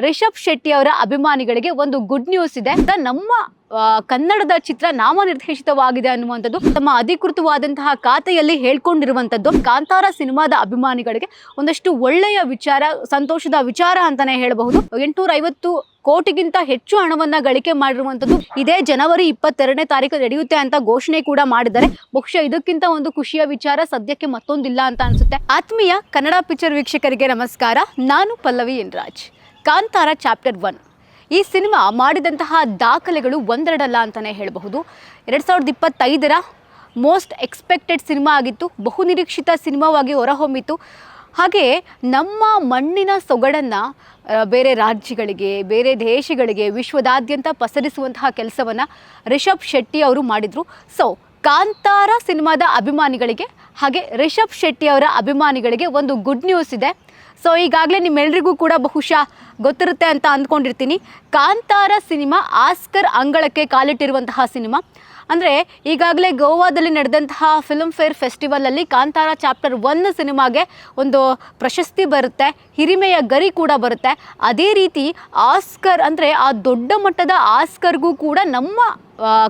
ರಿಷಬ್ ಶೆಟ್ಟಿ ಅವರ ಅಭಿಮಾನಿಗಳಿಗೆ ಒಂದು ಗುಡ್ ನ್ಯೂಸ್ ಇದೆ. ನಮ್ಮ ಕನ್ನಡದ ಚಿತ್ರ ನಾಮನಿರ್ದೇಶಿತವಾಗಿದೆ ಅನ್ನುವಂಥದ್ದು ತಮ್ಮ ಅಧಿಕೃತವಾದಂತಹ ಖಾತೆಯಲ್ಲಿ ಹೇಳ್ಕೊಂಡಿರುವಂಥದ್ದು. ಕಾಂತಾರ ಸಿನಿಮಾದ ಅಭಿಮಾನಿಗಳಿಗೆ ಒಂದಷ್ಟು ಒಳ್ಳೆಯ ವಿಚಾರ, ಸಂತೋಷದ ವಿಚಾರ ಅಂತಾನೆ ಹೇಳಬಹುದು. 850 ಕೋಟಿಗಿಂತ ಹೆಚ್ಚು ಹಣವನ್ನ ಗಳಿಕೆ ಮಾಡಿರುವಂಥದ್ದು ಇದೇ ಜನವರಿ 22ನೇ ತಾರೀಕು ನಡೆಯುತ್ತೆ ಅಂತ ಘೋಷಣೆ ಕೂಡ ಮಾಡಿದ್ದಾರೆ. ಬಹುಶಃ ಇದಕ್ಕಿಂತ ಒಂದು ಖುಷಿಯ ವಿಚಾರ ಸದ್ಯಕ್ಕೆ ಮತ್ತೊಂದಿಲ್ಲ ಅಂತ ಅನ್ಸುತ್ತೆ. ಆತ್ಮೀಯ ಕನ್ನಡ ಪಿಕ್ಚರ್ ವೀಕ್ಷಕರಿಗೆ ನಮಸ್ಕಾರ. ನಾನು ಪಲ್ಲವಿ ಎನ್ ರಾಜ್. ಕಾಂತಾರ ಚಾಪ್ಟರ್ 1 ಈ ಸಿನಿಮಾ ಮಾಡಿದಂತಹ ದಾಖಲೆಗಳು ಒಂದೆರಡಲ್ಲ ಅಂತಲೇ ಹೇಳಬಹುದು. 2025ರ ಮೋಸ್ಟ್ ಎಕ್ಸ್ಪೆಕ್ಟೆಡ್ ಸಿನಿಮಾ ಆಗಿತ್ತು. ಬಹುನಿರೀಕ್ಷಿತ ಸಿನಿಮಾವಾಗಿ ಹೊರಹೊಮ್ಮಿತು. ಹಾಗೆ ನಮ್ಮ ಮಣ್ಣಿನ ಸೊಗಡನ್ನು ಬೇರೆ ರಾಜ್ಯಗಳಿಗೆ, ಬೇರೆ ದೇಶಗಳಿಗೆ, ವಿಶ್ವದಾದ್ಯಂತ ಪಸರಿಸುವಂತಹ ಕೆಲಸವನ್ನು ರಿಷಬ್ ಶೆಟ್ಟಿ ಅವರು ಮಾಡಿದರು. ಸೊ ಕಾಂತಾರ ಸಿನಿಮಾದ ಅಭಿಮಾನಿಗಳಿಗೆ ಹಾಗೆ ರಿಷಬ್ ಶೆಟ್ಟಿ ಅವರ ಅಭಿಮಾನಿಗಳಿಗೆ ಒಂದು ಗುಡ್ ನ್ಯೂಸ್ ಇದೆ. ಸೊ ಈಗಾಗಲೇ ನಿಮ್ಮೆಲ್ಲರಿಗೂ ಕೂಡ ಬಹುಶಃ ಗೊತ್ತಿರುತ್ತೆ ಅಂತ ಅಂದ್ಕೊಂಡಿರ್ತೀನಿ. ಕಾಂತಾರ ಸಿನಿಮಾ ಆಸ್ಕರ್ ಅಂಗಳಕ್ಕೆ ಕಾಲಿಟ್ಟಿರುವಂತಹ ಸಿನಿಮಾ. ಅಂದರೆ ಈಗಾಗಲೇ ಗೋವಾದಲ್ಲಿ ನಡೆದಂತಹ ಫಿಲ್ಮ್ ಫೇರ್ ಫೆಸ್ಟಿವಲಲ್ಲಿ ಕಾಂತಾರ ಚಾಪ್ಟರ್ 1 ಸಿನಿಮಾಗೆ ಒಂದು ಪ್ರಶಸ್ತಿ ಬರುತ್ತೆ, ಹಿರಿಮೆಯ ಗರಿ ಕೂಡ ಬರುತ್ತೆ. ಅದೇ ರೀತಿ ಆಸ್ಕರ್ ಅಂದರೆ ಆ ದೊಡ್ಡ ಮಟ್ಟದ ಆಸ್ಕರ್ಗೂ ಕೂಡ ನಮ್ಮ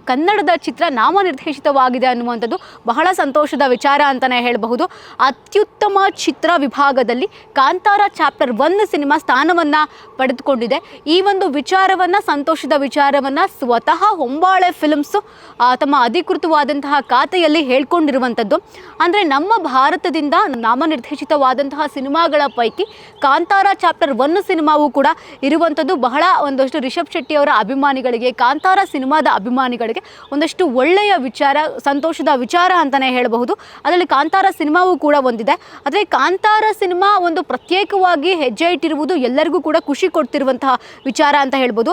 ಕನ್ನಡದ ಚಿತ್ರ ನಾಮನಿರ್ದೇಶಿತವಾಗಿದೆ ಅನ್ನುವಂಥದ್ದು ಬಹಳ ಸಂತೋಷದ ವಿಚಾರ ಅಂತಲೇ ಹೇಳಬಹುದು. ಅತ್ಯುತ್ತಮ ಚಿತ್ರ ವಿಭಾಗದಲ್ಲಿ ಕಾಂತಾರ ಚಾಪ್ಟರ್ 1 ಸಿನಿಮಾ ಸ್ಥಾನವನ್ನು ಪಡೆದುಕೊಂಡಿದೆ. ಈ ಒಂದು ವಿಚಾರವನ್ನು, ಸಂತೋಷದ ವಿಚಾರವನ್ನು ಸ್ವತಃ ಹೊಂಬಾಳೆ ಫಿಲ್ಮ್ಸು ತಮ್ಮ ಅಧಿಕೃತವಾದಂತಹ ಖಾತೆಯಲ್ಲಿ ಹೇಳ್ಕೊಂಡಿರುವಂಥದ್ದು. ಅಂದರೆ ನಮ್ಮ ಭಾರತದಿಂದ ನಾಮನಿರ್ದೇಶಿತವಾದಂತಹ ಸಿನಿಮಾಗಳ ಪೈಕಿ ಕಾಂತಾರ ಚಾಪ್ಟರ್ 1 ಸಿನಿಮಾವೂ ಕೂಡ ಇರುವಂಥದ್ದು ಬಹಳ ಒಂದಷ್ಟು ರಿಷಬ್ ಶೆಟ್ಟಿ ಅವರ ಅಭಿಮಾನಿಗಳಿಗೆ, ಕಾಂತಾರ ಸಿನಿಮಾದ ಅಭಿಮಾನಿಗಳಿಗೆ ಒಂದಷ್ಟು ಒಳ್ಳೆಯ ವಿಚಾರ, ಸಂತೋಷದ ವಿಚಾರ ಅಂತಲೇ ಹೇಳಬಹುದು. ಅದರಲ್ಲಿ ಕಾಂತಾರ ಸಿನಿಮಾವೂ ಕೂಡ ಒಂದಿದೆ. ಆದರೆ ಕಾಂತಾರ ಸಿನಿಮಾ ಒಂದು ಪ್ರತ್ಯೇಕವಾಗಿ ಹೆಜ್ಜೆ ಇಟ್ಟಿರುವುದು ಎಲ್ಲರಿಗೂ ಕೂಡ ಖುಷಿ ಕೊಡ್ತಿರುವಂತಹ ವಿಚಾರ ಅಂತ ಹೇಳ್ಬೋದು.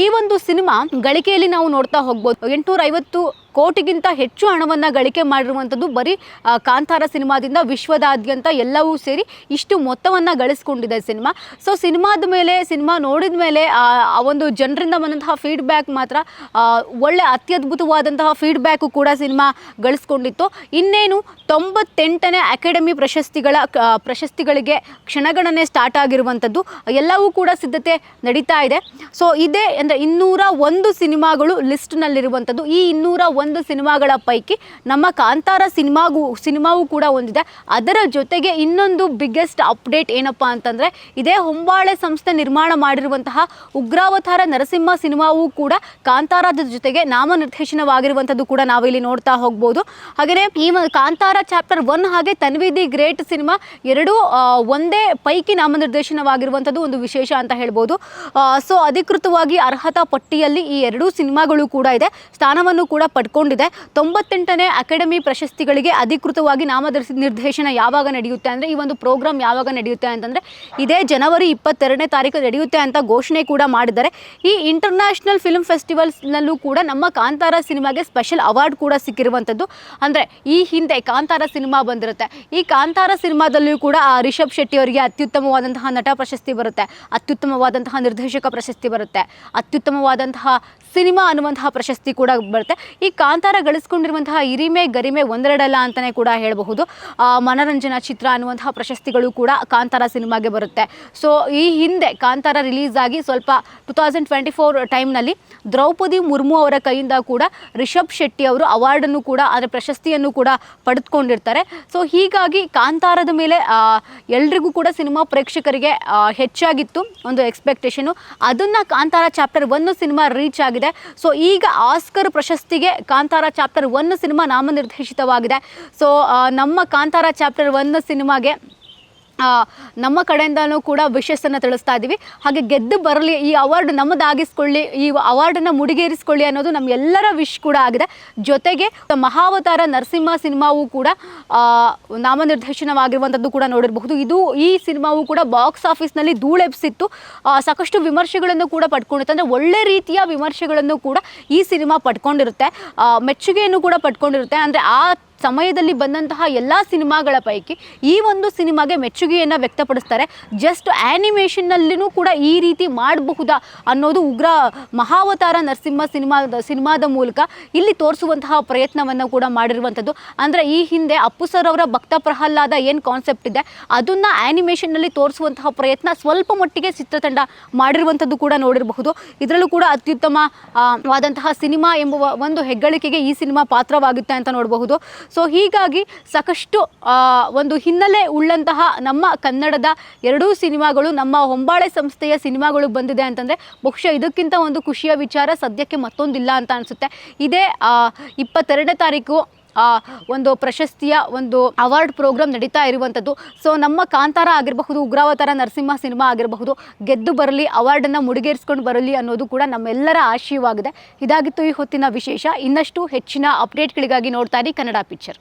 ಈ ಒಂದು ಸಿನಿಮಾ ಗಳಿಕೆಯಲ್ಲಿ ನಾವು ನೋಡ್ತಾ ಹೋಗ್ಬೋದು. 850 ಕೋಟಿಗಿಂತ ಹೆಚ್ಚು ಹಣವನ್ನು ಗಳಿಕೆ ಮಾಡಿರುವಂಥದ್ದು ಬರೀ ಕಾಂತಾರ ಸಿನಿಮಾದಿಂದ ವಿಶ್ವದಾದ್ಯಂತ ಎಲ್ಲವೂ ಸೇರಿ ಇಷ್ಟು ಮೊತ್ತವನ್ನು ಗಳಿಸ್ಕೊಂಡಿದೆ ಸಿನಿಮಾ. ಸೊ ಸಿನಿಮಾದ ಮೇಲೆ, ಸಿನಿಮಾ ನೋಡಿದ ಮೇಲೆ ಆ ಒಂದು ಜನರಿಂದ ಬಂದಂತಹ ಫೀಡ್ಬ್ಯಾಕ್ ಮಾತ್ರ ಒಳ್ಳೆ ಅತ್ಯದ್ಭುತವಾದಂತಹ ಫೀಡ್ಬ್ಯಾಕು ಕೂಡ ಸಿನಿಮಾ ಗಳಿಸ್ಕೊಂಡಿತ್ತು. ಇನ್ನೇನು 98ನೇ ಅಕಾಡೆಮಿ ಪ್ರಶಸ್ತಿಗಳಿಗೆ ಕ್ಷಣಗಣನೆ ಸ್ಟಾರ್ಟ್ ಆಗಿರುವಂಥದ್ದು, ಎಲ್ಲವೂ ಕೂಡ ಸಿದ್ಧತೆ ನಡೀತಾ ಇದೆ. ಸೊ ಇದೇ ಅಂದರೆ 201 ಸಿನಿಮಾಗಳು ಲಿಸ್ಟ್ನಲ್ಲಿರುವಂಥದ್ದು. ಈ 201 ಸಿನಿಮಾಗಳ ಪೈಕಿ ನಮ್ಮ ಕಾಂತಾರ ಸಿನಿಮಾವೂ ಕೂಡ ಒಂದಿದೆ. ಅದರ ಜೊತೆಗೆ ಇನ್ನೊಂದು ಬಿಗ್ಗೆಸ್ಟ್ ಅಪ್ಡೇಟ್ ಏನಪ್ಪ ಅಂತಂದರೆ, ಇದೇ ಹೊಂಬಾಳೆ ಸಂಸ್ಥೆ ನಿರ್ಮಾಣ ಮಾಡಿರುವಂತಹ ಉಗ್ರಾವತಾರ ನರಸಿಂಹ ಸಿನಿಮಾವೂ ಕೂಡ ಕಾಂತಾರದ ಜೊತೆಗೆ ನಾಮನಿರ್ದೇಶನವಾಗಿರುವಂಥದ್ದು ಕೂಡ ನಾವಿಲ್ಲಿ ನೋಡ್ತಾ ಹೋಗ್ಬೋದು. ಹಾಗೆಯೇ ಈ ಕಾಂತಾರ ಚಾಪ್ಟರ್ 1 ಹಾಗೆ ತನ್ವಿ ದಿ ಗ್ರೇಟ್ ಸಿನಿಮಾ ಎರಡೂ ಒಂದೇ ಪೈಕಿ ನಾಮನಿರ್ದೇಶನವಾಗಿರುವಂಥದ್ದು ಒಂದು ವಿಶೇಷ ಅಂತ ಹೇಳ್ಬೋದು. ಸೊ ಅಧಿಕೃತವಾಗಿ ಅರ್ಹತಾ ಪಟ್ಟಿಯಲ್ಲಿ ಈ ಎರಡೂ ಸಿನಿಮಾಗಳು ಕೂಡ ಇದೆ, ಸ್ಥಾನವನ್ನು ಕೂಡ ಪಡ್ಕೊಂಡಿದೆ. 98ನೇ ಅಕಾಡೆಮಿ ಪ್ರಶಸ್ತಿಗಳಿಗೆ ಅಧಿಕೃತವಾಗಿ ನಿರ್ದೇಶನ ಯಾವಾಗ ನಡೆಯುತ್ತೆ ಅಂದರೆ, ಈ ಒಂದು ಪ್ರೋಗ್ರಾಮ್ ಯಾವಾಗ ನಡೆಯುತ್ತೆ ಅಂತಂದರೆ ಇದೇ ಜನವರಿ 22ನೇ ತಾರೀಕು ನಡೆಯುತ್ತೆ ಅಂತ ಘೋಷಣೆ ಕೂಡ ಮಾಡಿದ್ದಾರೆ. ಈ ಇಂಟರ್ನ್ಯಾಷನಲ್ ಫಿಲ್ಮ್ ಫೆಸ್ಟಿವಲ್ಸ್ನಲ್ಲೂ ಕೂಡ ನಮ್ಮ ಕಾಂತಾರ ಸಿನಿಮಾಗೆ ಸ್ಪೆಷಲ್ ಅವಾರ್ಡ್ ಕೂಡ ಸಿಕ್ಕಿರುವಂಥದ್ದು. ಅಂದರೆ ಈ ಹಿಂದೆ ಕಾಂತಾರ ಸಿನಿಮಾ ಬಂದಿರುತ್ತೆ, ಈ ಕಾಂತಾರ ಸಿನಿಮಾದಲ್ಲಿಯೂ ಕೂಡ ರಿಷಬ್ ಶೆಟ್ಟಿ ಅವರಿಗೆ ಅತ್ಯುತ್ತಮವಾದಂತಹ ನಟ ಪ್ರಶಸ್ತಿ ಬರುತ್ತೆ, ಅತ್ಯುತ್ತಮವಾದಂತಹ ನಿರ್ದೇಶಕ ಪ್ರಶಸ್ತಿ ಬರುತ್ತೆ, ಅತ್ಯುತ್ತಮವಾದಂತಹ ಸಿನಿಮಾ ಅನ್ನುವಂತಹ ಪ್ರಶಸ್ತಿ ಕೂಡ ಬರುತ್ತೆ. ಈ ಕಾಂತಾರ ಗಳಿಸ್ಕೊಂಡಿರುವಂತಹ ಹಿರಿಮೆ, ಗರಿಮೆ ಒಂದೆರಡಲ್ಲ ಅಂತಲೇ ಕೂಡ ಹೇಳಬಹುದು. ಮನರಂಜನಾ ಚಿತ್ರ ಅನ್ನುವಂತಹ ಪ್ರಶಸ್ತಿಗಳು ಕೂಡ ಕಾಂತಾರ ಸಿನಿಮಾಗೆ ಬರುತ್ತೆ. ಸೊ ಈ ಹಿಂದೆ ಕಾಂತಾರ ರಿಲೀಸ್ ಆಗಿ ಸ್ವಲ್ಪ 2024 ಟೈಮ್ನಲ್ಲಿ ದ್ರೌಪದಿ ಮುರ್ಮು ಅವರ ಕೈಯಿಂದ ಕೂಡ ರಿಷಬ್ ಶೆಟ್ಟಿ ಅವರು ಅವಾರ್ಡನ್ನು ಕೂಡ, ಅಂದರೆ ಪ್ರಶಸ್ತಿಯನ್ನು ಕೂಡ ಪಡೆದುಕೊಂಡಿರ್ತಾರೆ. ಸೊ ಹೀಗಾಗಿ ಕಾಂತಾರದ ಮೇಲೆ ಎಲ್ರಿಗೂ ಕೂಡ ಸಿನಿಮಾ ಪ್ರೇಕ್ಷಕರಿಗೆ ಹೆಚ್ಚಾಗಿತ್ತು ಒಂದು ಎಕ್ಸ್ಪೆಕ್ಟೇಷನು. ಅದನ್ನು ಕಾಂತಾರ ಚಾಪ್ಟರ್ 1 ಸಿನಿಮಾ ರೀಚ್ ಆಗಿದೆ. ಸೊ ಈಗ ಆಸ್ಕರ್ ಪ್ರಶಸ್ತಿಗೆ ಕಾಂತಾರ ಚಾಪ್ಟರ್ 1 ಸಿನಿಮಾ ನಾಮನಿರ್ದೇಶಿತವಾಗಿದೆ. ಸೊ ನಮ್ಮ ಕಾಂತಾರ ಚಾಪ್ಟರ್ 1 ಸಿನಿಮಾಗೆ ನಮ್ಮ ಕಡೆಯಿಂದನೂ ಕೂಡ ವಿಶಸ್ಸನ್ನು ತಿಳಿಸ್ತಾ ಇದ್ದೀವಿ. ಹಾಗೆ ಗೆದ್ದು ಬರಲಿ, ಈ ಅವಾರ್ಡ್ ನಮ್ಮದಾಗಿಸ್ಕೊಳ್ಳಿ, ಈ ಅವಾರ್ಡನ್ನು ಮುಡಿಗೇರಿಸ್ಕೊಳ್ಳಿ ಅನ್ನೋದು ನಮ್ಮೆಲ್ಲರ ವಿಶ್ ಕೂಡ ಆಗಿದೆ. ಜೊತೆಗೆ ಮಹಾವತಾರ ನರಸಿಂಹ ಸಿನಿಮಾವೂ ಕೂಡ ನಾಮನಿರ್ದೇಶನವಾಗಿರುವಂಥದ್ದು ಕೂಡ ನೋಡಿರಬಹುದು. ಈ ಸಿನಿಮಾವೂ ಕೂಡ ಬಾಕ್ಸ್ ಆಫೀಸ್ನಲ್ಲಿ ಧೂಳೆಬ್ಸಿತ್ತು, ಸಾಕಷ್ಟು ವಿಮರ್ಶೆಗಳನ್ನು ಕೂಡ ಪಡ್ಕೊಂಡಿತ್ತು. ಅಂದರೆ ಒಳ್ಳೆ ರೀತಿಯ ವಿಮರ್ಶೆಗಳನ್ನು ಕೂಡ ಈ ಸಿನಿಮಾ ಪಡ್ಕೊಂಡಿರುತ್ತೆ, ಮೆಚ್ಚುಗೆಯನ್ನು ಕೂಡ ಪಡ್ಕೊಂಡಿರುತ್ತೆ. ಅಂದರೆ ಆ ಸಮಯದಲ್ಲಿ ಬಂದಂತಹ ಎಲ್ಲ ಸಿನಿಮಾಗಳ ಪೈಕಿ ಈ ಒಂದು ಸಿನಿಮಾಗೆ ಮೆಚ್ಚುಗೆಯನ್ನು ವ್ಯಕ್ತಪಡಿಸ್ತಾರೆ. ಜಸ್ಟ್ ಆ್ಯನಿಮೇಷನ್ನಲ್ಲಿನೂ ಕೂಡ ಈ ರೀತಿ ಮಾಡಬಹುದಾ ಅನ್ನೋದು ಉಗ್ರ ಮಹಾವತಾರ ನರಸಿಂಹ ಸಿನಿಮಾದ ಮೂಲಕ ಇಲ್ಲಿ ತೋರಿಸುವಂತಹ ಪ್ರಯತ್ನವನ್ನು ಕೂಡ ಮಾಡಿರುವಂಥದ್ದು. ಅಂದರೆ ಈ ಹಿಂದೆ ಅಪ್ಪು ಸರ್ ಅವರ ಭಕ್ತ ಪ್ರಹ್ಲಾದ ಏನು ಕಾನ್ಸೆಪ್ಟ್ ಇದೆ ಅದನ್ನು ಆ್ಯನಿಮೇಷನ್ನಲ್ಲಿ ತೋರಿಸುವಂತಹ ಪ್ರಯತ್ನ ಸ್ವಲ್ಪ ಮಟ್ಟಿಗೆ ಚಿತ್ರತಂಡ ಮಾಡಿರುವಂಥದ್ದು ಕೂಡ ನೋಡಿರಬಹುದು. ಇದರಲ್ಲೂ ಕೂಡ ಅತ್ಯುತ್ತಮವಾದಂತಹ ಸಿನಿಮಾ ಎಂಬುವ ಒಂದು ಹೆಗ್ಗಳಿಕೆಗೆ ಈ ಸಿನಿಮಾ ಪಾತ್ರವಾಗುತ್ತೆ ಅಂತ ನೋಡಬಹುದು. ಸೊ ಹೀಗಾಗಿ ಸಾಕಷ್ಟು ಒಂದು ಹಿನ್ನೆಲೆ ಉಳ್ಳಂತಹ ನಮ್ಮ ಕನ್ನಡದ ಎರಡೂ ಸಿನಿಮಾಗಳು, ನಮ್ಮ ಹೊಂಬಾಳೆ ಸಂಸ್ಥೆಯ ಸಿನಿಮಾಗಳು ಬಂದಿದೆ ಅಂತಂದರೆ ಬಹುಶಃ ಇದಕ್ಕಿಂತ ಒಂದು ಖುಷಿಯ ವಿಚಾರ ಸದ್ಯಕ್ಕೆ ಮತ್ತೊಂದಿಲ್ಲ ಅಂತ ಅನಿಸುತ್ತೆ. ಇದೇ 22ನೇ ತಾರೀಕು ಒಂದು ಪ್ರಶಸ್ತಿಯ ಒಂದು ಅವಾರ್ಡ್ ಪ್ರೋಗ್ರಾಮ್ ನಡೀತಾ ಇರುವಂಥದ್ದು. ಸೊ ನಮ್ಮ ಕಾಂತಾರ ಆಗಿರಬಹುದು, ಉಗ್ರಾವತಾರ ನರಸಿಂಹ ಸಿನಿಮಾ ಆಗಿರಬಹುದು, ಗೆದ್ದು ಬರಲಿ, ಅವಾರ್ಡನ್ನು ಮುಡಿಗೇರಿಸ್ಕೊಂಡು ಬರಲಿ ಅನ್ನೋದು ಕೂಡ ನಮ್ಮೆಲ್ಲರ ಆಶಯವಾಗಿದೆ. ಇದಾಗಿತ್ತು ಈ ಹೊತ್ತಿನ ವಿಶೇಷ. ಇನ್ನಷ್ಟು ಹೆಚ್ಚಿನ ಅಪ್ಡೇಟ್ಗಳಿಗಾಗಿ ನೋಡ್ತಾ ಇರಿ ಕನ್ನಡ ಪಿಕ್ಚರ್.